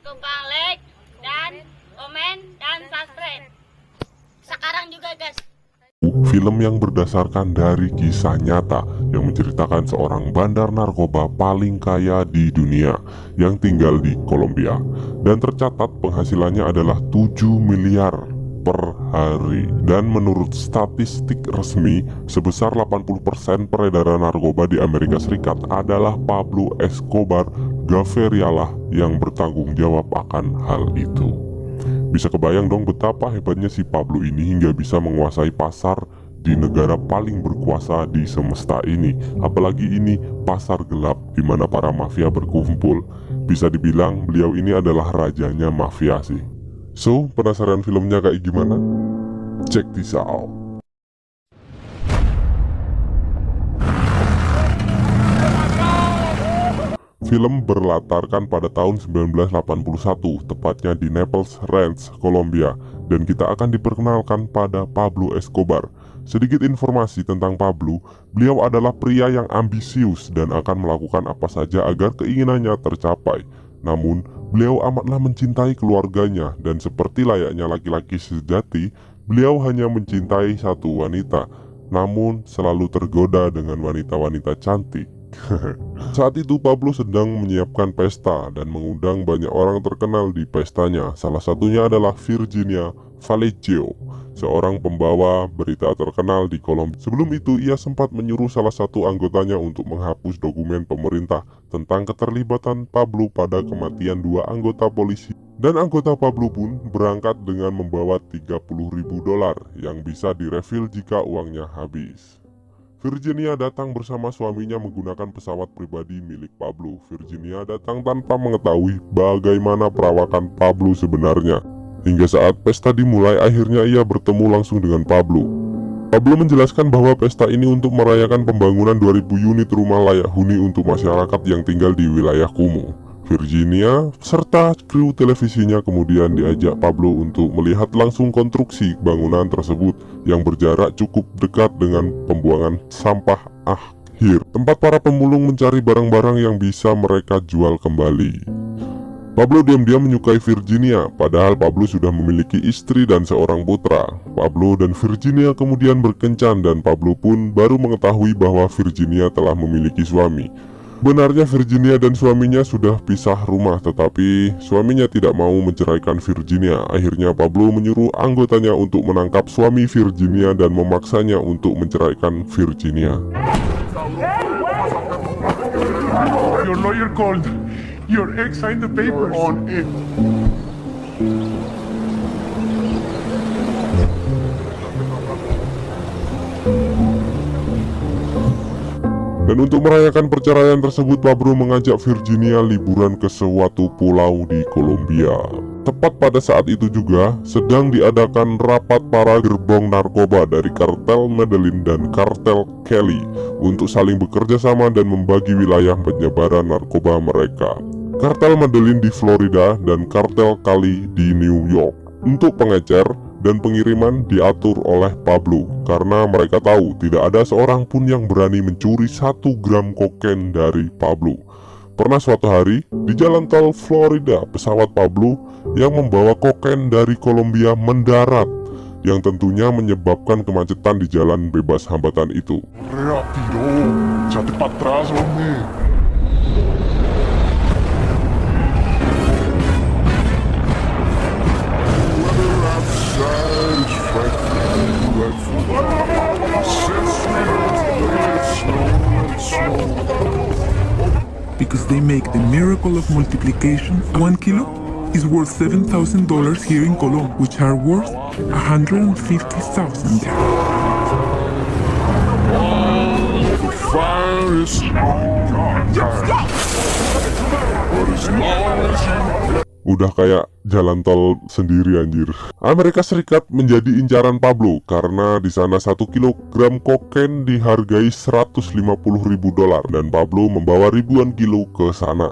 Tumpang like dan komen dan subscribe. Sekarang juga guys. Film yang berdasarkan dari kisah nyata yang menceritakan seorang bandar narkoba paling kaya di dunia yang tinggal di Kolombia, dan tercatat penghasilannya adalah 7 miliar per hari. Dan menurut statistik resmi, sebesar 80% peredaran narkoba di Amerika Serikat adalah Pablo Escobar Gaviria yang bertanggung jawab akan hal itu. Bisa kebayang dong betapa hebatnya si Pablo ini hingga bisa menguasai pasar di negara paling berkuasa di semesta ini. Apalagi ini pasar gelap di mana para mafia berkumpul. Bisa dibilang beliau ini adalah rajanya mafia sih. So, penasaran filmnya kayak gimana? Check this out. Film berlatarkan pada tahun 1981, tepatnya di Naples Ranch, Kolombia, dan kita akan diperkenalkan pada Pablo Escobar. Sedikit informasi tentang Pablo, beliau adalah pria yang ambisius dan akan melakukan apa saja agar keinginannya tercapai. Namun, beliau amatlah mencintai keluarganya dan seperti layaknya laki-laki sejati, beliau hanya mencintai satu wanita, namun selalu tergoda dengan wanita-wanita cantik. Saat itu Pablo sedang menyiapkan pesta dan mengundang banyak orang terkenal di pestanya. Salah satunya adalah Virginia Vallejo, seorang pembawa berita terkenal di Kolombia. Sebelum itu ia sempat menyuruh salah satu anggotanya untuk menghapus dokumen pemerintah tentang keterlibatan Pablo pada kematian 2 anggota polisi. Dan anggota Pablo pun berangkat dengan membawa $30.000 yang bisa direfill jika uangnya habis. Virginia datang bersama suaminya menggunakan pesawat pribadi milik Pablo. Virginia datang tanpa mengetahui bagaimana perawakan Pablo sebenarnya. Hingga saat pesta dimulai, akhirnya ia bertemu langsung dengan Pablo. Pablo menjelaskan bahwa pesta ini untuk merayakan pembangunan 2000 unit rumah layak huni untuk masyarakat yang tinggal di wilayah kumuh. Virginia serta kru televisinya kemudian diajak Pablo untuk melihat langsung konstruksi bangunan tersebut yang berjarak cukup dekat dengan pembuangan sampah akhir, tempat para pemulung mencari barang-barang yang bisa mereka jual kembali. Pablo diam-diam menyukai Virginia, padahal Pablo sudah memiliki istri dan seorang putra. Pablo dan Virginia kemudian berkencan dan Pablo pun baru mengetahui bahwa Virginia telah memiliki suami. Benarnya Virginia dan suaminya sudah pisah rumah, tetapi suaminya tidak mau menceraikan Virginia. Akhirnya Pablo menyuruh anggotanya untuk menangkap suami Virginia dan memaksanya untuk menceraikan Virginia. Your lawyer called. Your ex signed the papers on it. Dan untuk merayakan perceraian tersebut, Pablo mengajak Virginia liburan ke suatu pulau di Kolombia. Tepat pada saat itu juga sedang diadakan rapat para gerbong narkoba dari kartel Medellin dan kartel Cali untuk saling bekerja sama dan membagi wilayah penyebaran narkoba mereka. Kartel Medellin di Florida dan kartel Cali di New York. Untuk pengecer dan pengiriman diatur oleh Pablo karena mereka tahu tidak ada seorang pun yang berani mencuri 1 gram kokain dari Pablo. Pernah suatu hari di jalan tol Florida, pesawat Pablo yang membawa kokain dari Kolombia mendarat, yang tentunya menyebabkan kemacetan di jalan bebas hambatan itu. Rápido, echate para atrás, hombre. Because they make the miracle of multiplication. 1 kilo is worth $7,000 here in Colombia, which are worth $150,000 there. Udah kayak jalan tol sendiri anjir. Amerika Serikat menjadi incaran Pablo karena di sana 1 kilogram kokain dihargai $150.000 dan Pablo membawa ribuan kilo ke sana.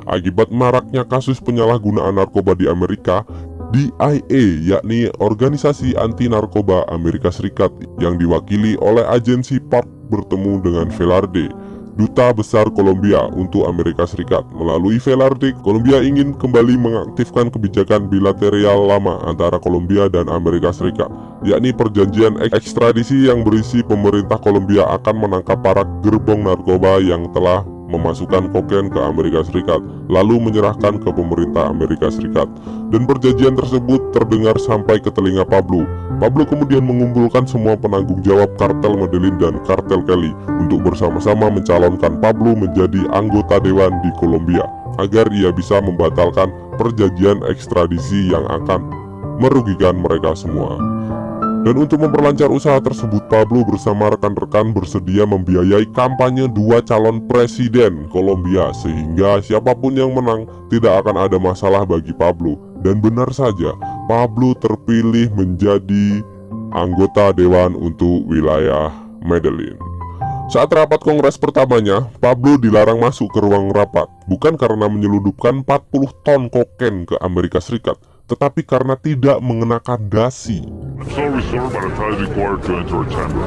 Akibat maraknya kasus penyalahgunaan narkoba di Amerika, DIA, yakni Organisasi Anti Narkoba Amerika Serikat yang diwakili oleh agensi Park, bertemu dengan Velarde, Duta Besar Kolombia untuk Amerika Serikat. Melalui Velarde, Kolombia ingin kembali mengaktifkan kebijakan bilateral lama antara Kolombia dan Amerika Serikat, yakni perjanjian ekstradisi yang berisi pemerintah Kolombia akan menangkap para gerbong narkoba yang telah memasukkan kokain ke Amerika Serikat, lalu menyerahkan ke pemerintah Amerika Serikat. Dan perjanjian tersebut terdengar sampai ke telinga Pablo. Pablo kemudian mengumpulkan semua penanggung jawab kartel Medellin dan kartel Cali untuk bersama-sama mencalonkan Pablo menjadi anggota dewan di Kolombia, agar ia bisa membatalkan perjanjian ekstradisi yang akan merugikan mereka semua. Dan untuk memperlancar usaha tersebut, Pablo bersama rekan-rekan bersedia membiayai kampanye dua calon presiden Kolombia, sehingga siapapun yang menang tidak akan ada masalah bagi Pablo. Dan benar saja, Pablo terpilih menjadi anggota dewan untuk wilayah Medellin. Saat rapat kongres pertamanya, Pablo dilarang masuk ke ruang rapat, bukan karena menyelundupkan 40 ton kokain ke Amerika Serikat, tetapi karena tidak mengenakan dasi. Sorry, sir, but a tie is required to enter a chamber.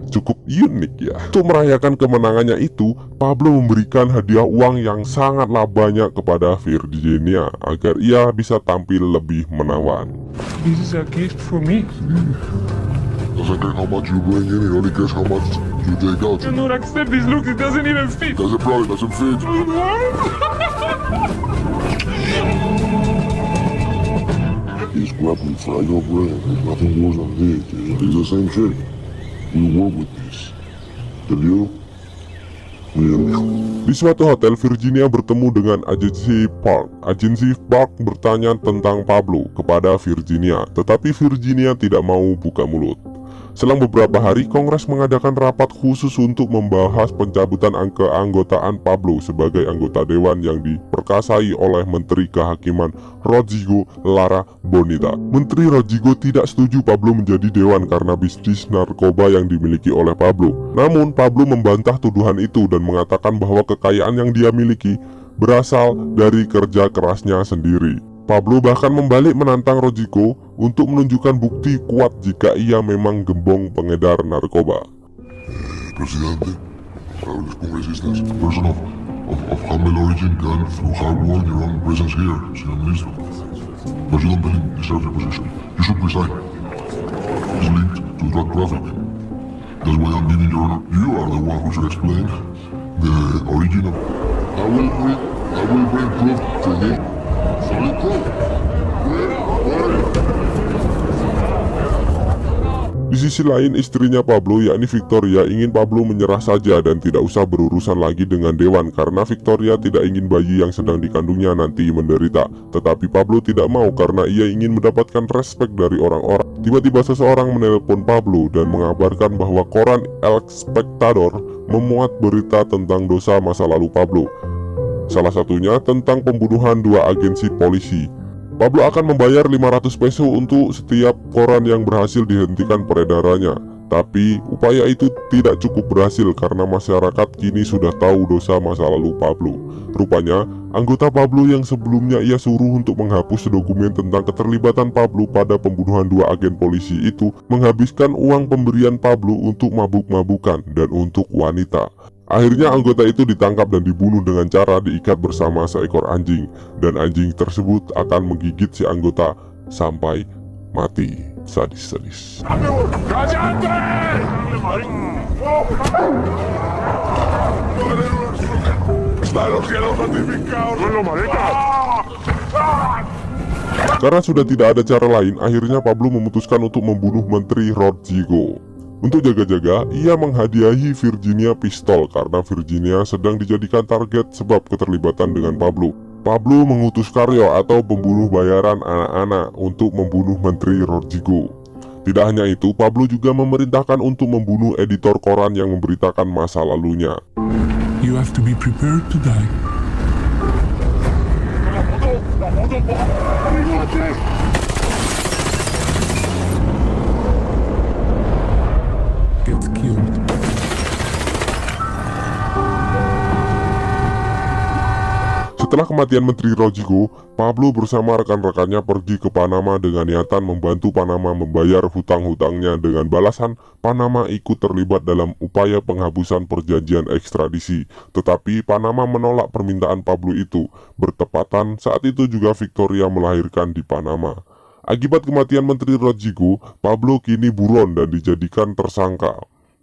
Cukup unik ya. Untuk merayakan kemenangannya itu, Pablo memberikan hadiah uang yang sangatlah banyak kepada Virginia agar ia bisa tampil lebih menawan. This is a gift for me. Doesn't care how much you bring in, it only cares how much you take out. Do not accept this look, it doesn't even fit. Doesn't probably doesn't fit. Just grab and fry your brain. There's nothing worse than this. It's the same shit. We work with this. Deal? Di suatu hotel, Virginia bertemu dengan agensi Park. Agensi Park bertanya tentang Pablo kepada Virginia, tetapi Virginia tidak mau buka mulut. Selang beberapa hari, Kongres mengadakan rapat khusus untuk membahas pencabutan keanggotaan Pablo sebagai anggota dewan yang diperkasai oleh Menteri Kehakiman Rodrigo Lara Bonita. Menteri Rodrigo tidak setuju Pablo menjadi dewan karena bisnis narkoba yang dimiliki oleh Pablo. Namun, Pablo membantah tuduhan itu dan mengatakan bahwa kekayaan yang dia miliki berasal dari kerja kerasnya sendiri. Pablo bahkan membalik menantang Rodrigo untuk menunjukkan bukti kuat jika ia memang gembong pengedar narkoba. Presidente, para los congresistas, person of humble origin can, through hard work, your own presence here, Señor Ministro. But you don't really deserve your position. You should resign. It's linked to drug trafficking. That's why I'm giving you honor. You are the one who should explain the origin of... I will bring proof to you. Solid proof. Di sisi lain, istrinya Pablo, yakni Victoria, ingin Pablo menyerah saja dan tidak usah berurusan lagi dengan dewan karena Victoria tidak ingin bayi yang sedang dikandungnya nanti menderita. Tetapi Pablo tidak mau karena ia ingin mendapatkan respek dari orang-orang. Tiba-tiba seseorang menelpon Pablo dan mengabarkan bahwa koran El Spectador memuat berita tentang dosa masa lalu Pablo. Salah satunya tentang pembunuhan dua agensi polisi. Pablo akan membayar 500 peso untuk setiap koran yang berhasil dihentikan peredarannya. Tapi upaya itu tidak cukup berhasil karena masyarakat kini sudah tahu dosa masa lalu Pablo. Rupanya, anggota Pablo yang sebelumnya ia suruh untuk menghapus dokumen tentang keterlibatan Pablo pada pembunuhan dua agen polisi itu menghabiskan uang pemberian Pablo untuk mabuk-mabukan dan untuk wanita. Akhirnya anggota itu ditangkap dan dibunuh dengan cara diikat bersama seekor anjing, dan anjing tersebut akan menggigit si anggota sampai mati. Sadis-sadis. Karena sudah tidak ada cara lain, akhirnya Pablo memutuskan untuk membunuh Menteri Rodrigo. Untuk jaga-jaga, ia menghadiahi Virginia pistol karena Virginia sedang dijadikan target sebab keterlibatan dengan Pablo. Pablo mengutus Karyo atau pembunuh bayaran anak-anak untuk membunuh Menteri Rodrigo. Tidak hanya itu, Pablo juga memerintahkan untuk membunuh editor koran yang memberitakan masa lalunya. You have to be prepared to die. Gets killed. Setelah kematian Menteri Rodrigo, Pablo bersama rekan-rekannya pergi ke Panama dengan niatan membantu Panama membayar hutang-hutangnya. Dengan balasan, Panama ikut terlibat dalam upaya penghapusan perjanjian ekstradisi. Tetapi Panama menolak permintaan Pablo itu. Bertepatan saat itu juga Victoria melahirkan di Panama. Akibat kematian Menteri Rodrigo, Pablo kini buron dan dijadikan tersangka.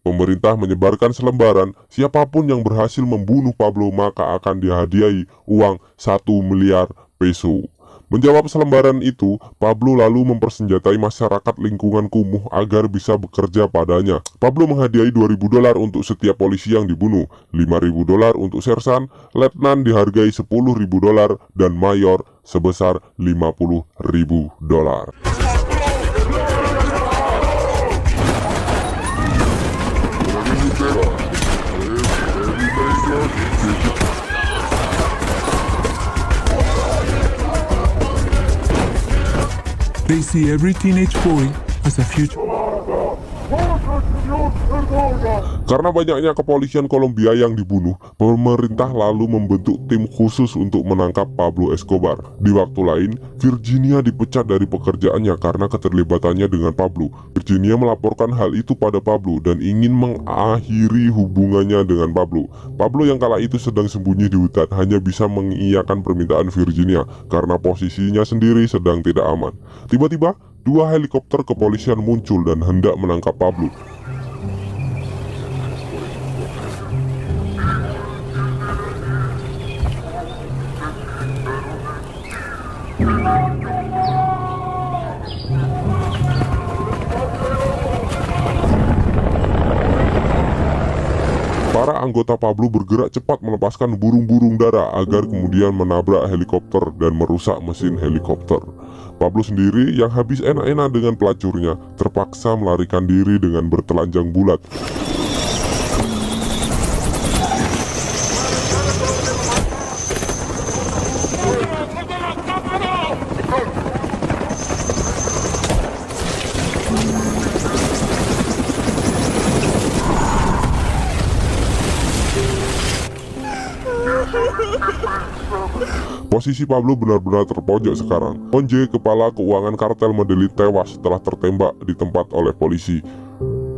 Pemerintah menyebarkan selembaran, siapapun yang berhasil membunuh Pablo maka akan dihadiahi uang 1 miliar peso. Menjawab selembaran itu, Pablo lalu mempersenjatai masyarakat lingkungan kumuh agar bisa bekerja padanya. Pablo menghadiahi $2.000 untuk setiap polisi yang dibunuh, $5.000 untuk sersan, letnan dihargai $10.000 dan mayor sebesar $50.000. They see every teenage boy as a future. Karena banyaknya kepolisian Kolombia yang dibunuh, pemerintah lalu membentuk tim khusus untuk menangkap Pablo Escobar. Di waktu lain, Virginia dipecat dari pekerjaannya karena keterlibatannya dengan Pablo. Virginia melaporkan hal itu pada Pablo dan ingin mengakhiri hubungannya dengan Pablo. Pablo yang kala itu sedang sembunyi di hutan hanya bisa mengiyakan permintaan Virginia karena posisinya sendiri sedang tidak aman. Tiba-tiba, 2 helikopter kepolisian muncul dan hendak menangkap Pablo. Para anggota Pablo bergerak cepat melepaskan burung-burung dara agar kemudian menabrak helikopter dan merusak mesin helikopter. Pablo sendiri yang habis enak-enak dengan pelacurnya terpaksa melarikan diri dengan bertelanjang bulat. Posisi Pablo benar-benar terpojok sekarang. Onje, kepala keuangan kartel Medellin, tewas setelah tertembak di tempat oleh polisi.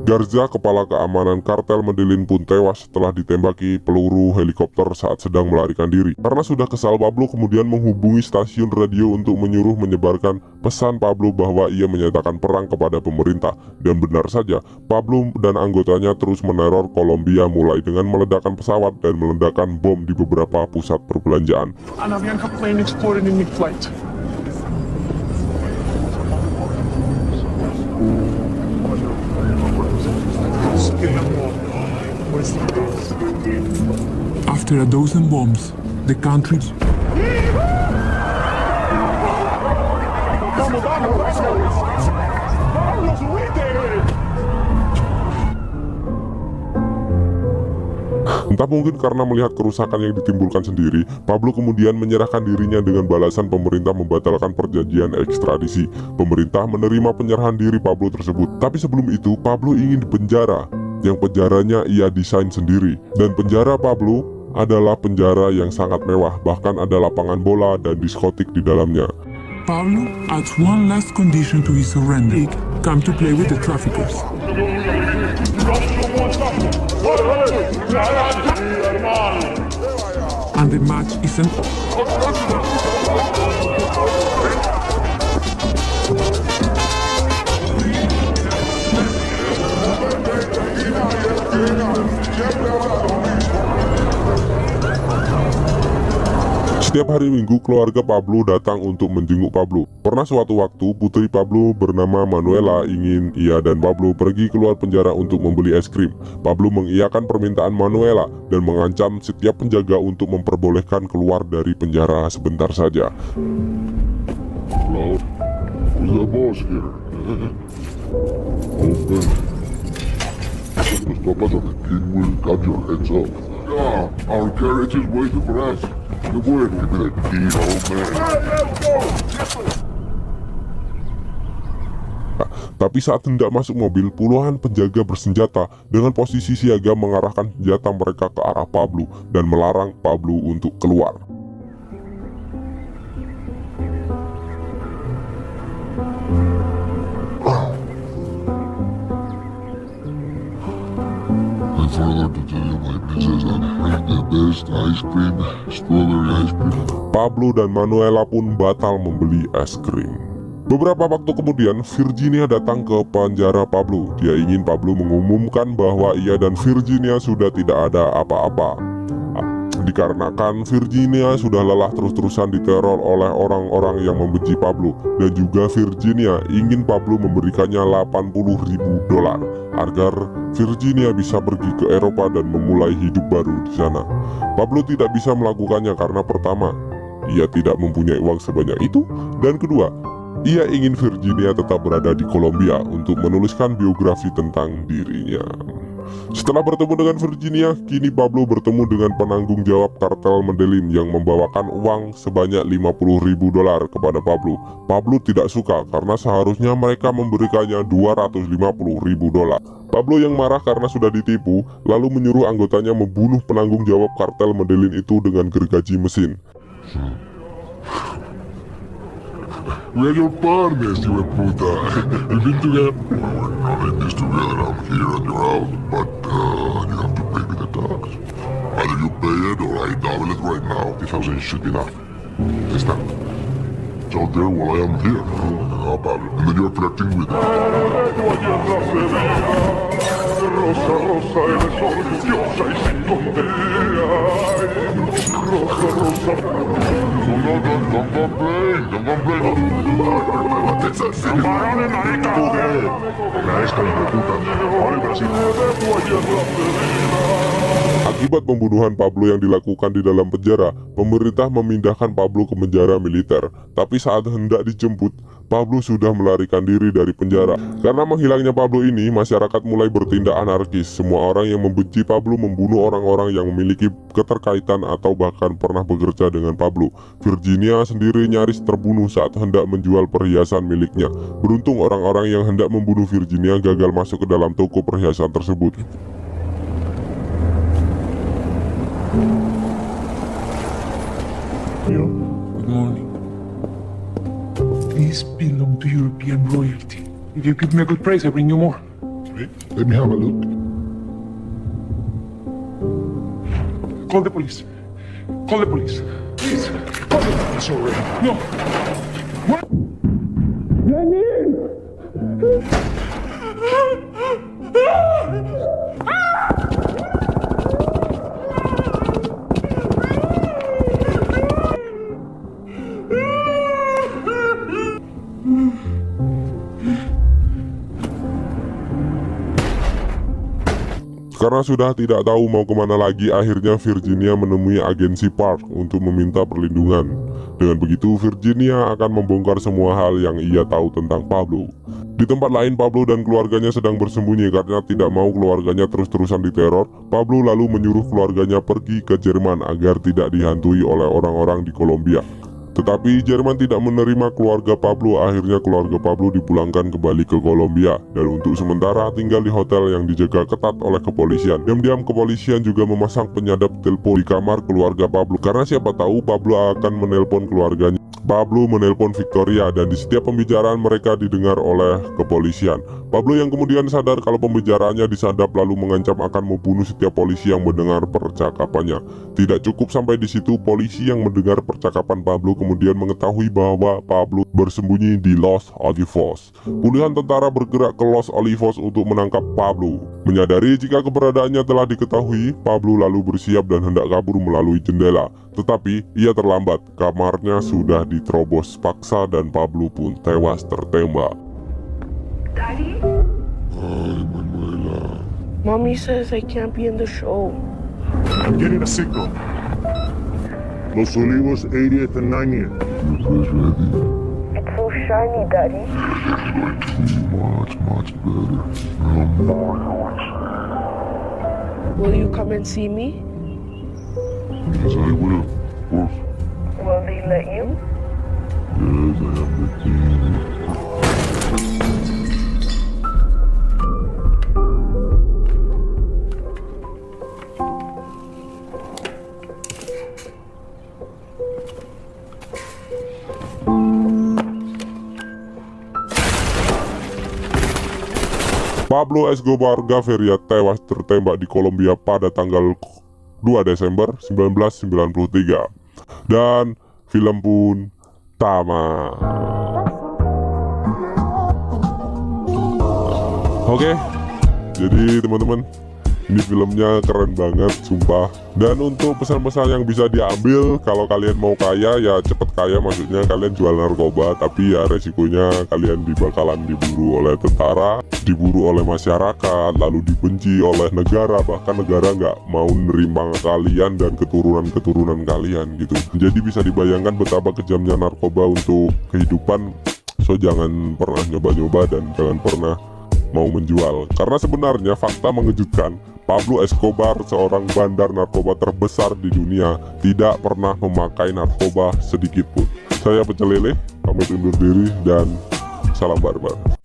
Garza, kepala keamanan kartel Medellin pun tewas setelah ditembaki peluru helikopter saat sedang melarikan diri. Karena sudah kesal, Pablo kemudian menghubungi stasiun radio untuk menyuruh menyebarkan pesan Pablo bahwa ia menyatakan perang kepada pemerintah. Dan benar saja, Pablo dan anggotanya terus meneror Kolombia mulai dengan meledakkan pesawat dan meledakkan bom di beberapa pusat perbelanjaan. An Avianca plane exploded in mid-flight. After a dozen bombs, the country Entah mungkin karena melihat kerusakan yang ditimbulkan sendiri, Pablo kemudian menyerahkan dirinya dengan balasan pemerintah membatalkan perjanjian ekstradisi. Pemerintah menerima penyerahan diri Pablo tersebut. Tapi sebelum itu, Pablo ingin dipenjara, yang penjaranya ia desain sendiri. Dan penjara Pablo adalah penjara yang sangat mewah, bahkan ada lapangan bola dan diskotik di dalamnya. Pablo adds one last condition to his surrender. Come to play with the traffickers. And the match isn't... Setiap hari Minggu, keluarga Pablo datang untuk menjenguk Pablo. Pernah suatu waktu, putri Pablo bernama Manuela ingin ia dan Pablo pergi keluar penjara untuk membeli es krim. Pablo mengiyakan permintaan Manuela dan mengancam setiap penjaga untuk memperbolehkan keluar dari penjara sebentar saja. Hello? Who's the boss here? Open. Stop us or the king will cut your heads off. Yeah, our carriage is waiting for us. You wouldn't give me that deed, old man. Tapi saat hendak masuk mobil, puluhan penjaga bersenjata dengan posisi siaga mengarahkan senjata mereka ke arah Pablo dan melarang Pablo untuk keluar. further to tell you, my princess, I bring the best ice cream, strawberry ice cream. Pablo dan Manuela pun batal membeli es krim. Beberapa waktu kemudian, Virginia datang ke penjara Pablo. Dia ingin Pablo mengumumkan bahwa ia dan Virginia sudah tidak ada apa-apa. Dikarenakan Virginia sudah lelah terus-terusan diteror oleh orang-orang yang membenci Pablo. Dan juga Virginia ingin Pablo memberikannya $80.000 agar Virginia bisa pergi ke Eropa dan memulai hidup baru di sana. Pablo tidak bisa melakukannya karena pertama, ia tidak mempunyai uang sebanyak itu, dan kedua, ia ingin Virginia tetap berada di Kolombia untuk menuliskan biografi tentang dirinya. Setelah bertemu dengan Virginia, kini Pablo bertemu dengan penanggung jawab kartel Medellin yang membawakan uang sebanyak $50.000 kepada Pablo. Pablo tidak suka karena seharusnya mereka memberikannya $250.000. Pablo yang marah karena sudah ditipu, lalu menyuruh anggotanya membunuh penanggung jawab kartel Medellin itu dengan gergaji mesin. We're your partners, you puta. We've been together. We're not in this together. I'm here and you're out. But you have to pay me the tax. Either you pay it or I double it right now. 10,000 should be enough. It's not. It's out there while I am here. And then you're flirting with it. Rosa, rosa, eres orgullosa y sin tontería. Rosa, rosa. Don't complain. Camarones, marica. La esta hijo de puta. Ahora Brasil. Akibat pembunuhan Pablo yang dilakukan di dalam penjara, pemerintah memindahkan Pablo ke penjara militer. Tapi saat hendak dijemput, Pablo sudah melarikan diri dari penjara. Karena menghilangnya Pablo ini, masyarakat mulai bertindak anarkis. Semua orang yang membenci Pablo membunuh orang-orang yang memiliki keterkaitan atau bahkan pernah bekerja dengan Pablo. Virginia sendiri nyaris terbunuh saat hendak menjual perhiasan miliknya. Beruntung orang-orang yang hendak membunuh Virginia gagal masuk ke dalam toko perhiasan tersebut. Good morning. These belong to European royalty. If you give me a good price, I bring you more. Let me have a look. Call the police. Call the police. Please. Call the police already. No. What? Karena sudah tidak tahu mau kemana lagi, akhirnya Virginia menemui agensi Park untuk meminta perlindungan. Dengan begitu, Virginia akan membongkar semua hal yang ia tahu tentang Pablo. Di tempat lain, Pablo dan keluarganya sedang bersembunyi karena tidak mau keluarganya terus-terusan diteror. Pablo lalu menyuruh keluarganya pergi ke Jerman agar tidak dihantui oleh orang-orang di Kolombia. Tetapi Jerman tidak menerima keluarga Pablo. Akhirnya keluarga Pablo dipulangkan kembali ke Kolombia dan untuk sementara tinggal di hotel yang dijaga ketat oleh kepolisian. Diam-diam kepolisian juga memasang penyadap telepon di kamar keluarga Pablo karena siapa tahu Pablo akan menelpon keluarganya. Pablo menelpon Victoria dan di setiap pembicaraan mereka didengar oleh kepolisian. Pablo yang kemudian sadar kalau pembicaraannya disadap lalu mengancam akan membunuh setiap polisi yang mendengar percakapannya. Tidak cukup sampai di situ, polisi yang mendengar percakapan Pablo kemudian mengetahui bahwa Pablo bersembunyi di Los Olivos. Puluhan tentara bergerak ke Los Olivos untuk menangkap Pablo. Menyadari jika keberadaannya telah diketahui, Pablo lalu bersiap dan hendak kabur melalui jendela. Tetapi ia terlambat, kamarnya sudah diterobos paksa dan Pablo pun tewas tertembak. Daddy? Ay, Manuela. Mommy says I can't be in the show. I'm getting a signal. Los Olivos 80th and 90th. Your place ready? It's so shiny, Daddy. Much better. Will you come and see me? Yes, I will. Of course. Will they let you? Yes, I have the key. Pablo Escobar Gaviria tewas tertembak di Kolombia pada tanggal 2 Desember 1993. Dan film pun tamat. Oke, jadi teman-teman, ini filmnya keren banget, sumpah. Dan untuk pesan-pesan yang bisa diambil, kalau kalian mau kaya, ya cepet kaya, maksudnya kalian jual narkoba, tapi ya resikonya kalian bakalan diburu oleh tentara, diburu oleh masyarakat, lalu dibenci oleh negara, bahkan negara nggak mau nerima kalian dan keturunan kalian gitu. Jadi bisa dibayangkan betapa kejamnya narkoba untuk kehidupan. So jangan pernah nyoba-nyoba dan jangan pernah mau menjual, karena sebenarnya fakta mengejutkan, Pablo Escobar, seorang bandar narkoba terbesar di dunia, tidak pernah memakai narkoba sedikit pun. Saya Pecel Lele, pamit undur diri dan salam barbar.